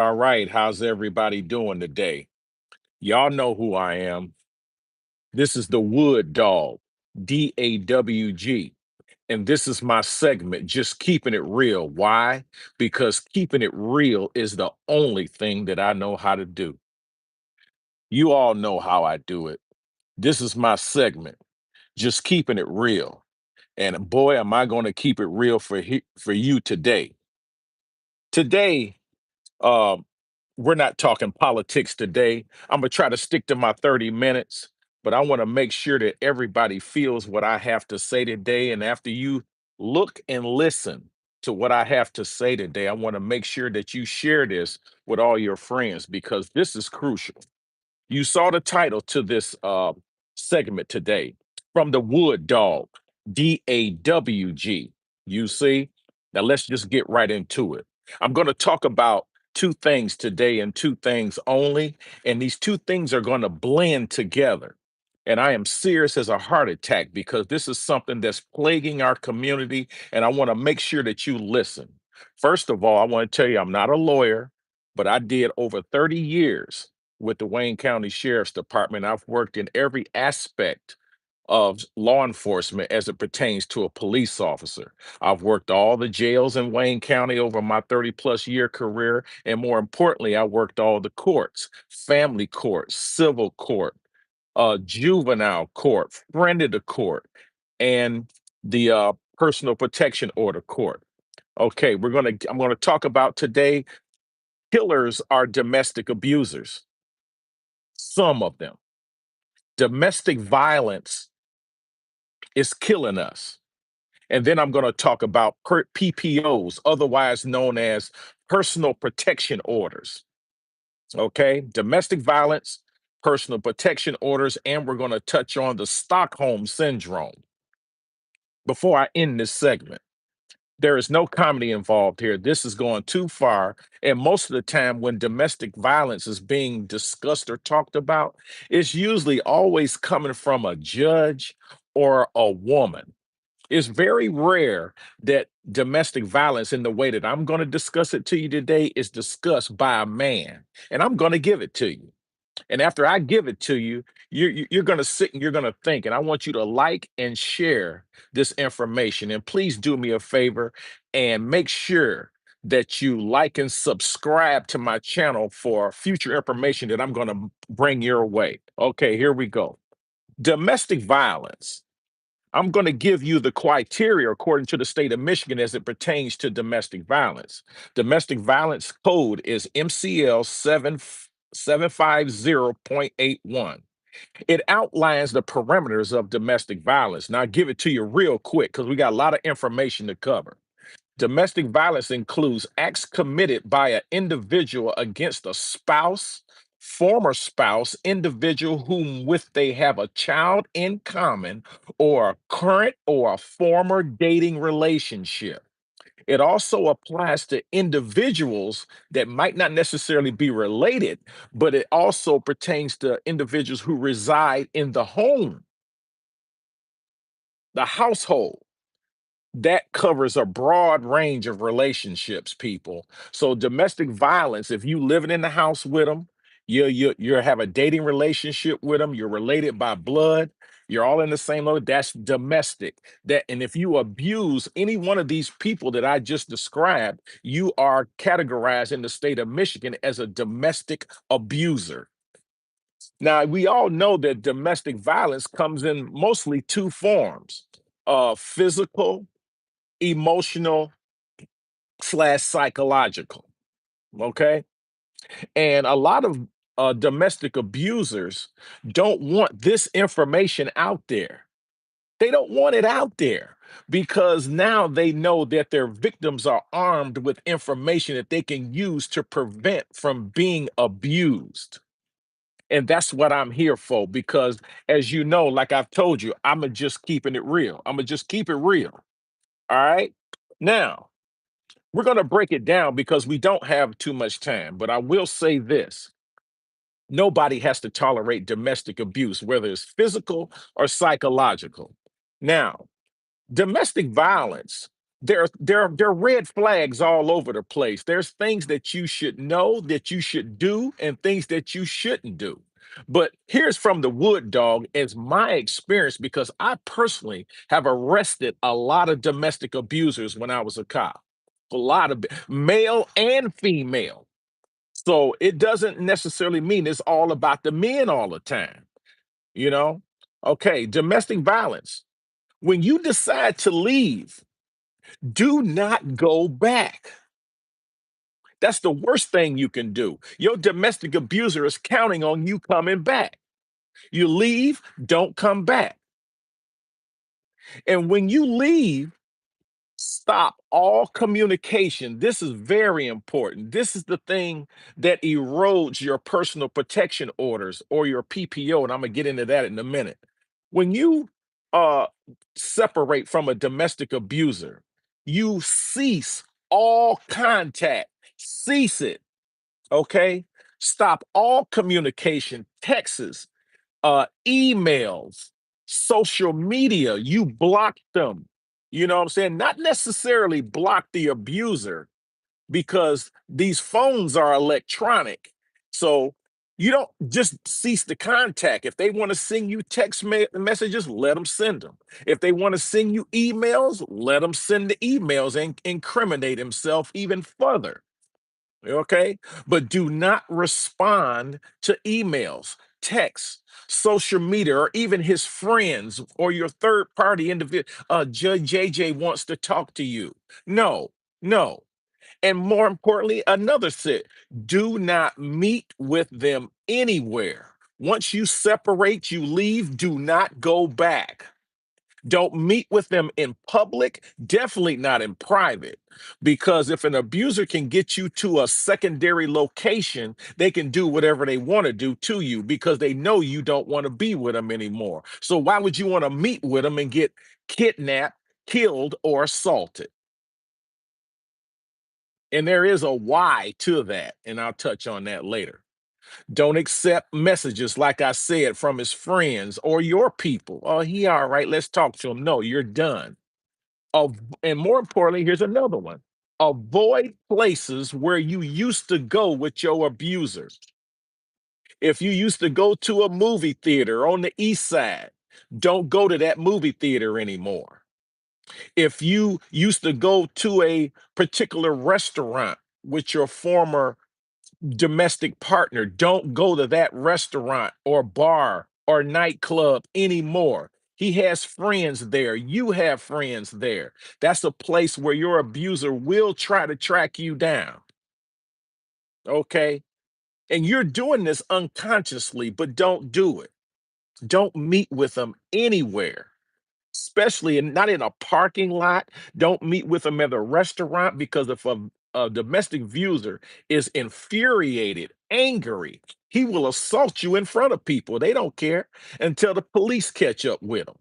All right, how's everybody doing today? Y'all know who I am. This is the Wood Dog, DAWG. And this is my segment, just keeping it real. Why? Because keeping it real is the only thing that I know how to do. You all know how I do it. This is my segment, just keeping it real. And boy, am I going to keep it real for you today. Today, Um, we're not talking politics today. I'm gonna try to stick to my 30 minutes, but I want to make sure that everybody feels what I have to say today. And after you look and listen to what I have to say today, I want to make sure that you share this with all your friends because this is crucial. You saw the title to this segment today, From the Wood Dog, DAWG. You see? Now let's just get right into it. I'm going to talk about two things today and two things only. And these two things are going to blend together. And I am serious as a heart attack because this is something that's plaguing our community. And I want to make sure that you listen. First of all, I want to tell you I'm not a lawyer, but I did over 30 years with the Wayne County Sheriff's Department. I've worked in every aspect of law enforcement as it pertains to a police officer. I've worked all the jails in Wayne County over my 30 plus year career. And more importantly, I worked all the courts, family court, civil court, juvenile court, friend of the court, and the personal protection order court. Okay, I'm gonna talk about today. Killers are domestic abusers. Some of them. Domestic violence is killing us. And then I'm going to talk about PPOs, otherwise known as personal protection orders. Okay. Domestic violence, personal protection orders, and we're going to touch on the Stockholm syndrome before I end this segment. There is no comedy involved here. This is going too far. And most of the time, when domestic violence is being discussed or talked about, it's usually always coming from a judge or a woman. It's very rare that domestic violence, in the way that I'm going to discuss it to you today, is discussed by a man. And I'm going to give it to you. And after I give it to you, you're going to sit and you're going to think. And I want you to like and share this information. And please do me a favor and make sure that you like and subscribe to my channel for future information that I'm going to bring your way. Okay, here we go. Domestic violence. I'm going to give you the criteria according to the state of Michigan as it pertains to domestic violence. Domestic violence code is MCL 750.81. It outlines the parameters of domestic violence. Now, I'll give it to you real quick because we got a lot of information to cover. Domestic violence includes acts committed by an individual against a spouse, former spouse, individual whom with they have a child in common, or a current or a former dating relationship. It also applies to individuals that might not necessarily be related, but it also pertains to individuals who reside in the home, the household. That covers a broad range of relationships, people. So domestic violence, if you living in the house with them, you have a dating relationship with them, you're related by blood, you're all in the same level, that's domestic. That, and if you abuse any one of these people that I just described, you are categorized in the state of Michigan as a domestic abuser. Now, we all know that domestic violence comes in mostly two forms: physical, emotional slash psychological. Okay. And a lot of domestic abusers don't want this information out there. They don't want it out there because now they know that their victims are armed with information that they can use to prevent from being abused. And that's what I'm here for because, as you know, like I've told you, I'm just keeping it real. I'm going to just keep it real. All right. Now, we're going to break it down because we don't have too much time, but I will say this. Nobody has to tolerate domestic abuse, whether it's physical or psychological. Now, domestic violence. There are red flags all over the place. There's things that you should know that you should do and things that you shouldn't do. But here's from the wood dog as my experience, because I personally have arrested a lot of domestic abusers when I was a cop. A lot of male and female. So it doesn't necessarily mean it's all about the men all the time, you know? Okay, domestic violence. When you decide to leave, do not go back. That's the worst thing you can do. Your domestic abuser is counting on you coming back. You leave, don't come back. And when you leave, stop all communication. This is very important. This is the thing that erodes your personal protection orders or your PPO. And I'm going to get into that in a minute. When you uh, separate from a domestic abuser, you cease all contact, cease it. Okay. Stop all communication, texts, emails, social media, you block them. You know what I'm saying? Not necessarily block the abuser because these phones are electronic. So you don't just cease the contact. If they want to send you messages, let them send them. If they want to send you emails, let them send the emails and incriminate himself even further. Okay. But do not respond to emails, texts, social media, or even his friends or your third party individual. Judge JJ wants to talk to you. No, no. And more importantly, another sit, do not meet with them anywhere. Once you separate, you leave, do not go back. Don't meet with them in public, definitely not in private. Because if an abuser can get you to a secondary location, they can do whatever they want to do to you because they know you don't want to be with them anymore. So why would you want to meet with them and get kidnapped, killed, or assaulted? And there is a why to that, and I'll touch on that later. Don't accept messages, like I said, from his friends or your people. Oh, he all right, let's talk to him. No, you're done. And more importantly, here's another one. Avoid places where you used to go with your abusers. If you used to go to a movie theater on the east side, don't go to that movie theater anymore. If you used to go to a particular restaurant with your former domestic partner, don't go to that restaurant or bar or nightclub anymore. He has friends there. You have friends there. That's a place where your abuser will try to track you down. Okay. And you're doing this unconsciously, but don't do it. Don't meet with them anywhere, especially not in a parking lot. Don't meet with them at a restaurant because if a domestic abuser is infuriated, angry, he will assault you in front of people. They don't care until the police catch up with them.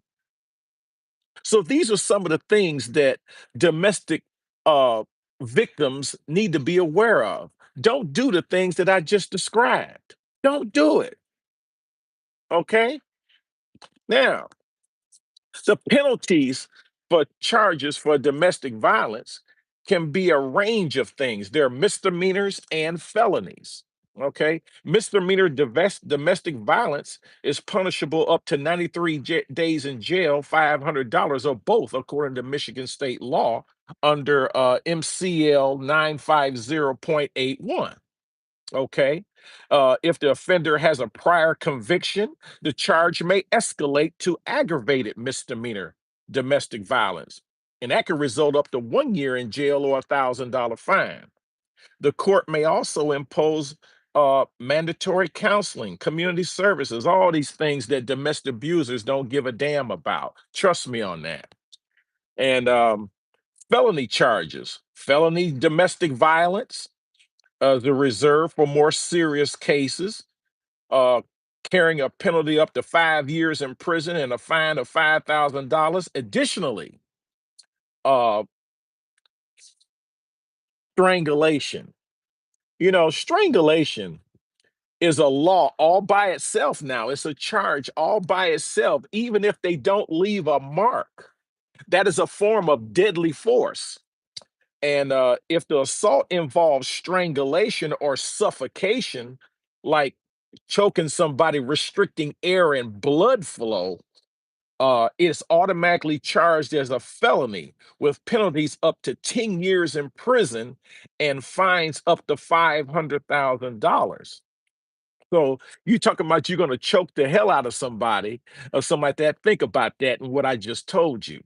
So these are some of the things that domestic uh, victims need to be aware of. Don't do the things that I just described. Don't do it. Okay. Now, the penalties for charges for domestic violence can be a range of things. There are misdemeanors and felonies. Okay. Misdemeanor domestic violence is punishable up to 93 days in jail, $500 or both, according to Michigan state law under MCL 950.81. Okay. If the offender has a prior conviction, the charge may escalate to aggravated misdemeanor domestic violence. And that can result up to 1 year in jail or $1,000 fine. The court may also impose mandatory counseling, community services, all these things that domestic abusers don't give a damn about. Trust me on that. And felony charges, felony domestic violence, the reserve for more serious cases, uh, carrying a penalty up to 5 years in prison and a fine of $5,000. Additionally, uh, strangulation. Strangulation is a law all by itself now. It's a charge all by itself, even if they don't leave a mark. That is a form of deadly force. And if the assault involves strangulation or suffocation, like choking somebody, restricting air and blood flow, it's automatically charged as a felony with penalties up to 10 years in prison and fines up to $500,000. So you talking about you're going to choke the hell out of somebody or something like that. Think about that and what I just told you.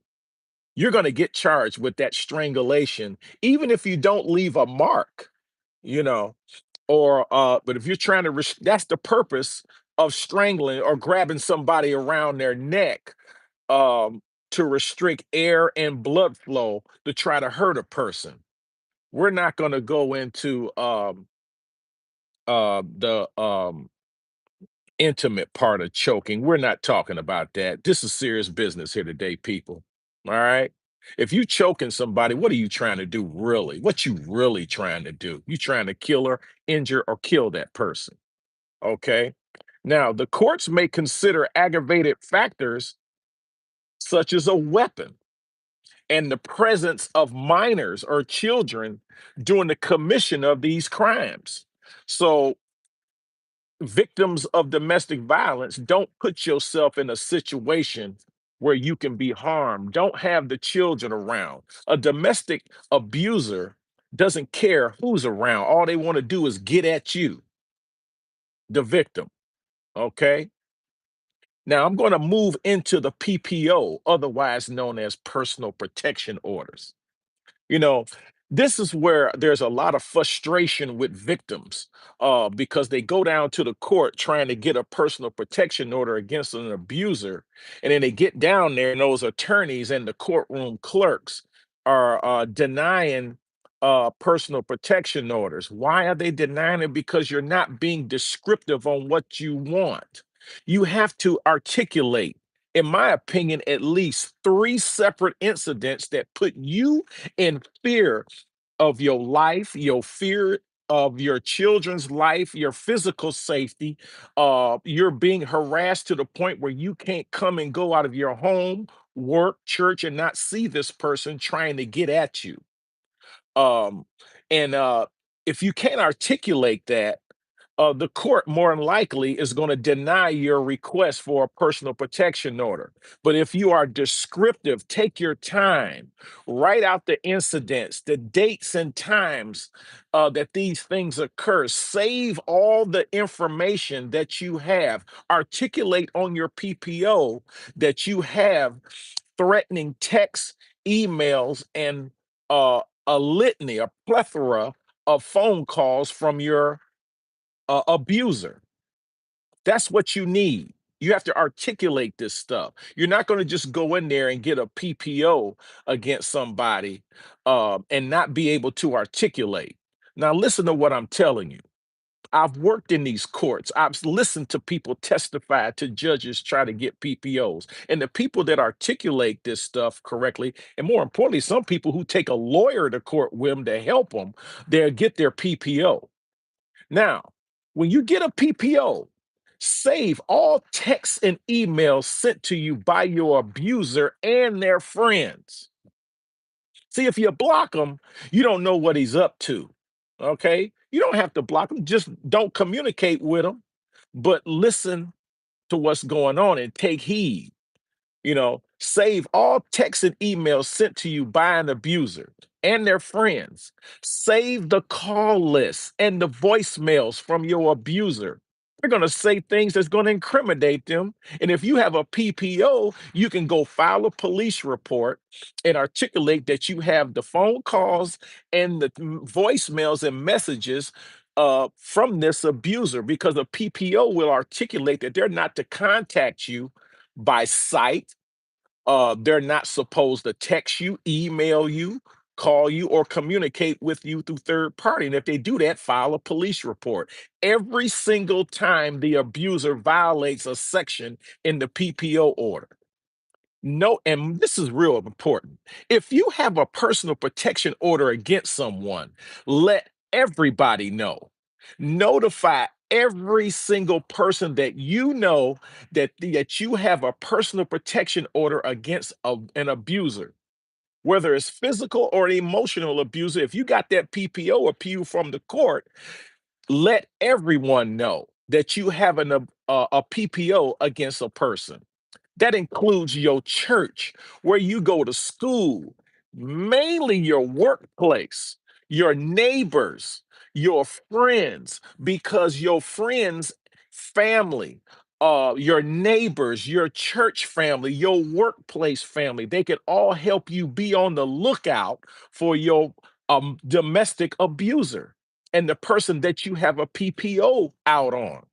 You're going to get charged with that strangulation, even if you don't leave a mark, you know, or but if you're trying to, that's the purpose of strangling or grabbing somebody around their neck, um, to restrict air and blood flow to try to hurt a person. We're not going to go into the intimate part of choking. We're not talking about that. This is serious business here today, people. All right. If you choking somebody, what are you trying to do really? What you really trying to do? You trying to kill her, injure, or kill that person. Okay. Now, the courts may consider aggravated factors such as a weapon and the presence of minors or children during the commission of these crimes. So, victims of domestic violence, don't put yourself in a situation where you can be harmed. Don't have the children around. A domestic abuser doesn't care who's around. All they want to do is get at you, the victim. Okay. Now I'm going to move into the PPO, otherwise known as personal protection orders. You know, this is where there's a lot of frustration with victims, because they go down to the court trying to get a personal protection order against an abuser. And then they get down there, and those attorneys and the courtroom clerks are denying personal protection orders. Why are they denying it? Because you're not being descriptive on what you want. You have to articulate, in my opinion, at least three separate incidents that put you in fear of your life, your fear of your children's life, your physical safety. You're being harassed to the point where you can't come and go out of your home, work, church, and not see this person trying to get at you. Um, and if you can't articulate that, the court more than likely is going to deny your request for a personal protection order. But if you are descriptive, take your time, write out the incidents, the dates and times that these things occur, save all the information that you have, articulate on your PPO that you have threatening texts, emails, and a litany, a plethora of phone calls from your abuser. That's what you need. You have to articulate this stuff. You're not going to just go in there and get a PPO against somebody and not be able to articulate. Now, listen to what I'm telling you. I've worked in these courts. I've listened to people testify to judges try to get PPOs. And the people that articulate this stuff correctly, and more importantly, some people who take a lawyer to court with them to help them, they'll get their PPO. Now, when you get a PPO, save all texts and emails sent to you by your abuser and their friends. See, if you block him, you don't know what he's up to. Okay. You don't have to block him, just don't communicate with him, but listen to what's going on and take heed. Save all texts and emails sent to you by an abuser and their friends. Save the call list and the voicemails from your abuser. They're going to say things that's going to incriminate them. And if you have a PPO, you can go file a police report and articulate that you have the phone calls and the voicemails and messages from this abuser, because a PPO will articulate that they're not to contact you by sight. They're not supposed to text you, email you, call you, or communicate with you through third party. And if they do that, file a police report. Every single time the abuser violates a section in the PPO order. No, and this is real important. If you have a personal protection order against someone, let everybody know. Notify every single person that you know that you have a personal protection order against an abuser, whether it's physical or emotional abuser. If you got that PPO appeal from the court, let everyone know that you have a PPO against a person. That includes your church, where you go to school, mainly your workplace, your neighbors, your friends, because your friends, family, your neighbors, your church family, your workplace family, they can all help you be on the lookout for your domestic abuser and the person that you have a PPO out on.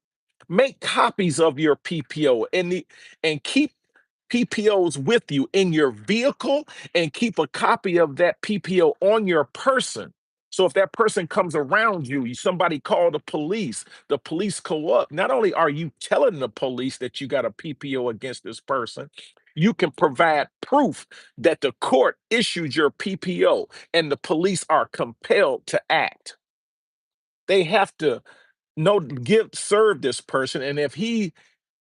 Make copies of your PPO and keep PPOs with you in your vehicle, and keep a copy of that PPO on your person. So if that person comes around you, somebody call the police go up. Not only are you telling the police that you got a PPO against this person, you can provide proof that the court issued your PPO and the police are compelled to act. They have to serve this person, and if he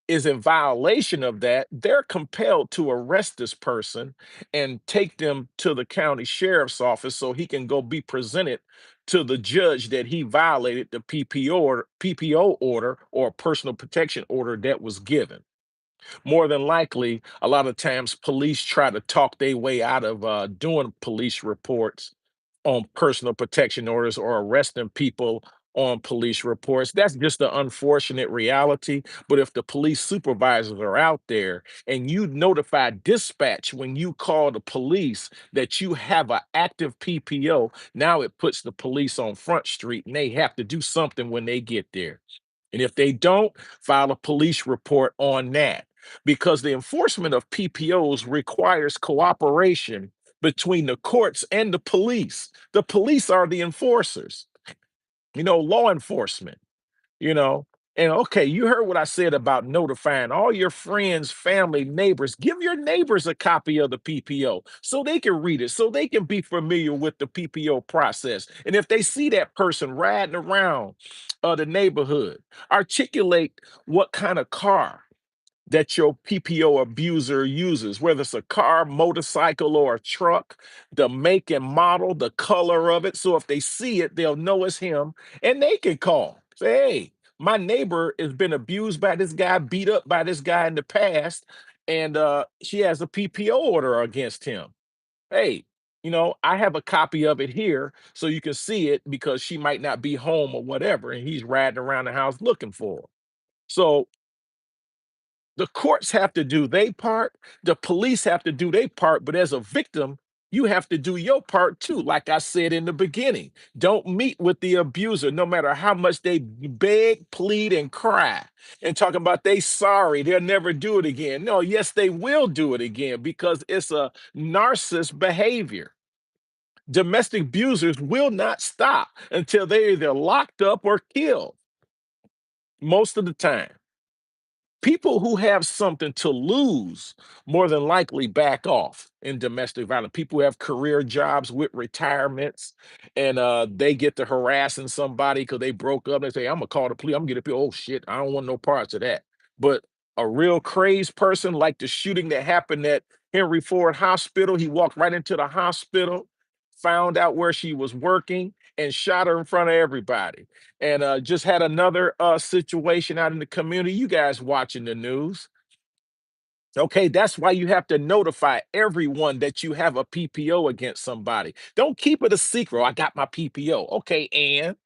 is in violation of that, they're compelled to arrest this person and take them to the county sheriff's office so he can go be presented to the judge that he violated the PPO order or personal protection order that was given. More than likely, a lot of times police try to talk their way out of doing police reports on personal protection orders or arresting people on police reports. That's just the unfortunate reality. But if the police supervisors are out there and you notify dispatch when you call the police that you have an active PPO, now it puts the police on Front Street and they have to do something when they get there. And if they don't, file a police report on that, because the enforcement of PPOs requires cooperation between the courts and the police. The police are the enforcers, law enforcement, you know. And okay, you heard what I said about notifying all your friends, family, neighbors. Give your neighbors a copy of the PPO so they can read it, so they can be familiar with the PPO process. And if they see that person riding around the neighborhood, articulate what kind of car that your PPO abuser uses, whether it's a car, motorcycle, or a truck, the make and model, the color of it. So if they see it, they'll know it's him and they can call. Say, hey, my neighbor has been abused by this guy, beat up by this guy in the past, and she has a PPO order against him. Hey, I have a copy of it here so you can see it, because she might not be home or whatever, and he's riding around the house looking for her. So the courts have to do their part, the police have to do their part, but as a victim, you have to do your part too. Like I said in the beginning, don't meet with the abuser, no matter how much they beg, plead, and cry, and talking about they sorry, they'll never do it again. No, yes, they will do it again, because it's a narcissist behavior. Domestic abusers will not stop until they're either locked up or killed, most of the time. People who have something to lose more than likely back off in domestic violence. People who have career jobs with retirements, and they get to harassing somebody because they broke up. They say, I'm gonna call the police, I'm gonna get a, oh shit, I don't want no parts of that. But a real crazed person, like the shooting that happened at Henry Ford Hospital, he walked right into the hospital, found out where she was working, and shot her in front of everybody. And just had another situation out in the community. You guys watching the news. Okay, that's why you have to notify everyone that you have a PPO against somebody. Don't keep it a secret. "Oh, I got my PPO." Okay, and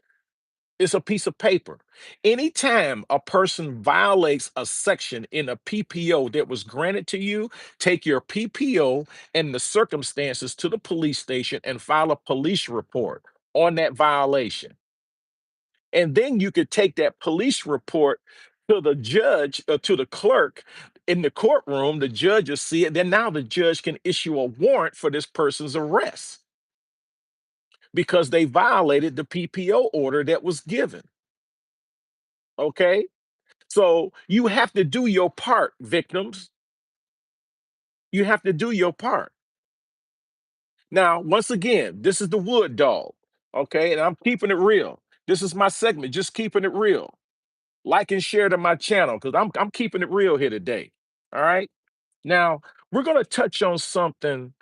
it's a piece of paper. Anytime a person violates a section in a PPO that was granted to you, take your PPO and the circumstances to the police station and file a police report on that violation. And then you could take that police report to the judge, to the clerk in the courtroom. The judge will see it. Then now the judge can issue a warrant for this person's arrest because they violated the PPO order that was given. Okay. So you have to do your part, victims. You have to do your part. Now, once again, this is the wood dog. Okay. And I'm keeping it real. This is my segment, just keeping it real. Like and share to my channel because I'm keeping it real here today. All right. Now we're gonna touch on something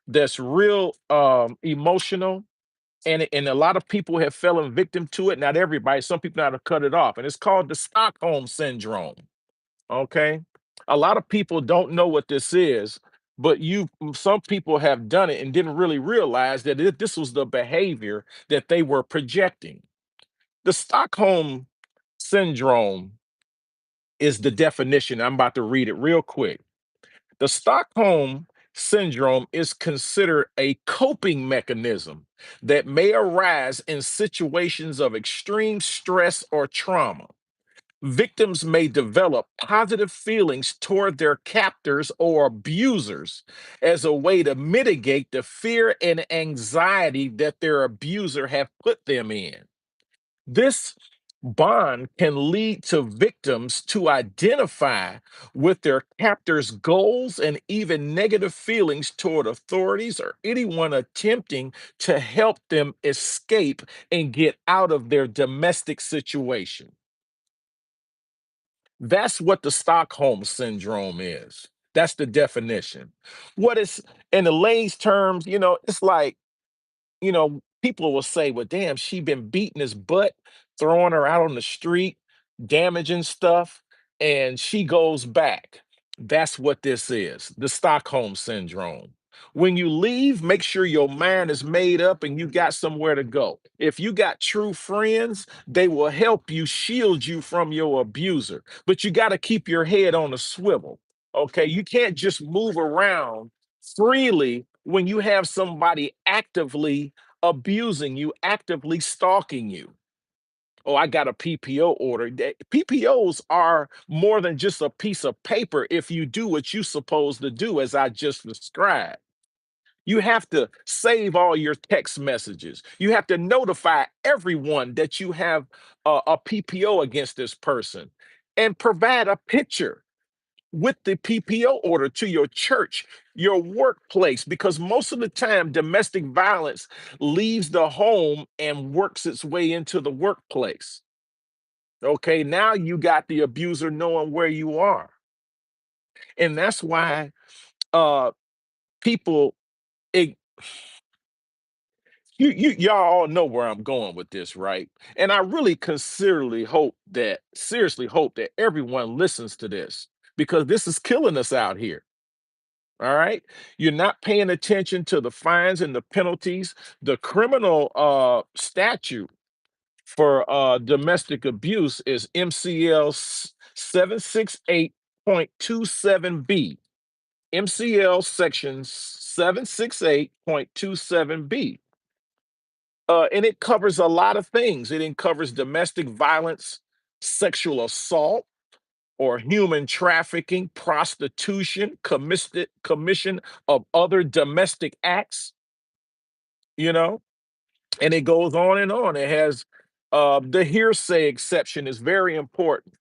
that's real emotional, and a lot of people have fallen victim to it. Not everybody, some people know how to cut it off, and it's called the Stockholm syndrome. Okay. A lot of people don't know what this is, but some people have done it and didn't really realize that this was the behavior that they were projecting. The Stockholm syndrome is the definition. I'm about to read it real quick. The Stockholm syndrome is considered a coping mechanism that may arise in situations of extreme stress or trauma. Victims may develop positive feelings toward their captors or abusers as a way to mitigate the fear and anxiety that their abuser have put them in. This bond can lead to victims to identify with their captor's goals and even negative feelings toward authorities or anyone attempting to help them escape and get out of their domestic situation. That's what the Stockholm syndrome is. That's the definition. What is, in the lay's terms, it's like, people will say, well, damn, she been beating his butt, throwing her out on the street, damaging stuff, and she goes back. That's what this is, the Stockholm syndrome. When you leave, make sure your mind is made up and you got somewhere to go. If you got true friends, they will help you shield you from your abuser. But you got to keep your head on a swivel. Okay. You can't just move around freely when you have somebody actively abusing you, actively stalking you. Oh, I got a PPO order. PPOs are more than just a piece of paper if you do what you're supposed to do, as I just described. You have to save all your text messages. You have to notify everyone that you have a PPO against this person and provide a picture with the PPO order to your church, your workplace, because most of the time, domestic violence leaves the home and works its way into the workplace. Okay, now you got the abuser knowing where you are. And that's why uh people it, y'all all know where I'm going with this, right? And I really seriously hope that everyone listens to this because this is killing us out here. All right. You're not paying attention to the fines and the penalties. The criminal statute for domestic abuse is MCL 768.27B. MCL section 768.27B. And it covers a lot of things. It covers domestic violence, sexual assault, or human trafficking, prostitution, commission of other domestic acts, you know, and it goes on and on. It has the hearsay exception is very important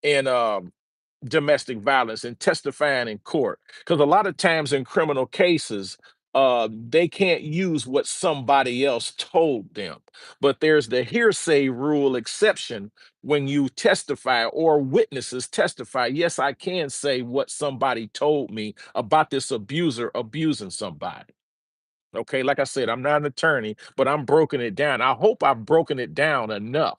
in domestic violence and testifying in court because a lot of times in criminal cases they can't use what somebody else told them, but there's the hearsay rule exception. When you testify or witnesses testify, yes, I can say what somebody told me about this abuser abusing somebody. Okay, like I said, I'm not an attorney, but I'm broken it down. I hope I've broken it down enough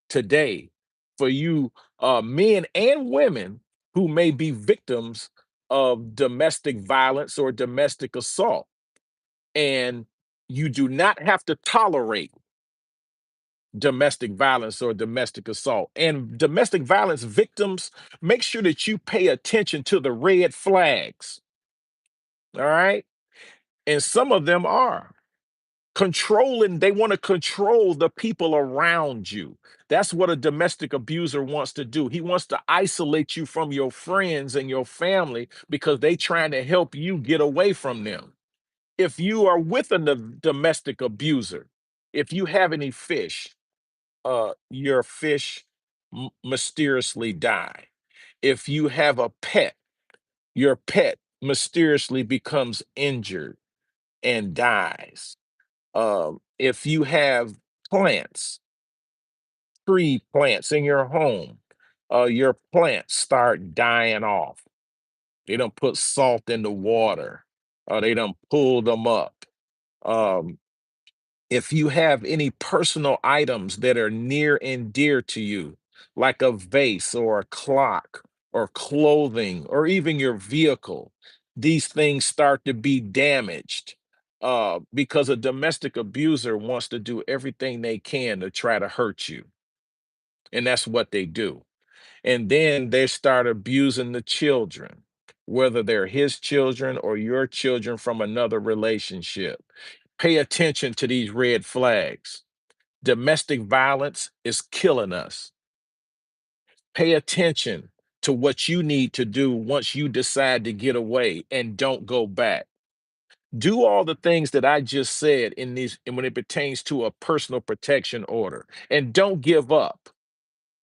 today for you, men and women who may be victims of domestic violence or domestic assault. And you do not have to tolerate domestic violence or domestic assault. And domestic violence victims, make sure that you pay attention to the red flags. All right. And some of them are controlling, they want to control the people around you. That's what a domestic abuser wants to do. He wants to isolate you from your friends and your family because they trying to help you get away from them. If you are with a domestic abuser, if you have any fish, your fish mysteriously die. If you have a pet, your pet mysteriously becomes injured and dies. If you have plants, tree plants in your home, your plants start dying off. They don't put salt in the water, they don't pull them up. Um, if you have any personal items that are near and dear to you, like a vase or a clock or clothing or even your vehicle, these things start to be damaged because a domestic abuser wants to do everything they can to try to hurt you. And that's what they do. And then they start abusing the children, whether they're his children or your children from another relationship. Pay attention to these red flags. Domestic violence is killing us. Pay attention to what you need to do once you decide to get away and don't go back. Do all the things that I just said in these and when it pertains to a personal protection order, and don't give up.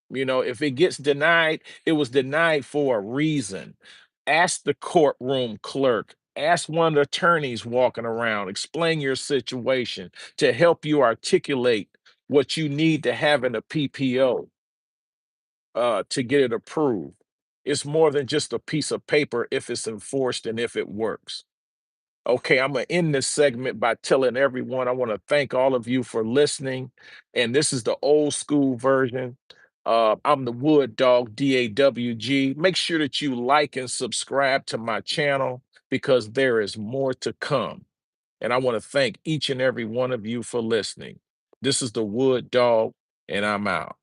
You know, if it gets denied, it was denied for a reason. Ask the courtroom clerk, ask one of the attorneys walking around, explain your situation to help you articulate what you need to have in a PPO to get it approved. It's more than just a piece of paper if it's enforced and if it works. Okay, I'm going to end this segment by telling everyone I want to thank all of you for listening. And this is the old school version. I'm the Wood Dog, DAWG. Make sure that you like and subscribe to my channel because there is more to come. And I want to thank each and every one of you for listening. This is the Wood Dog, and I'm out.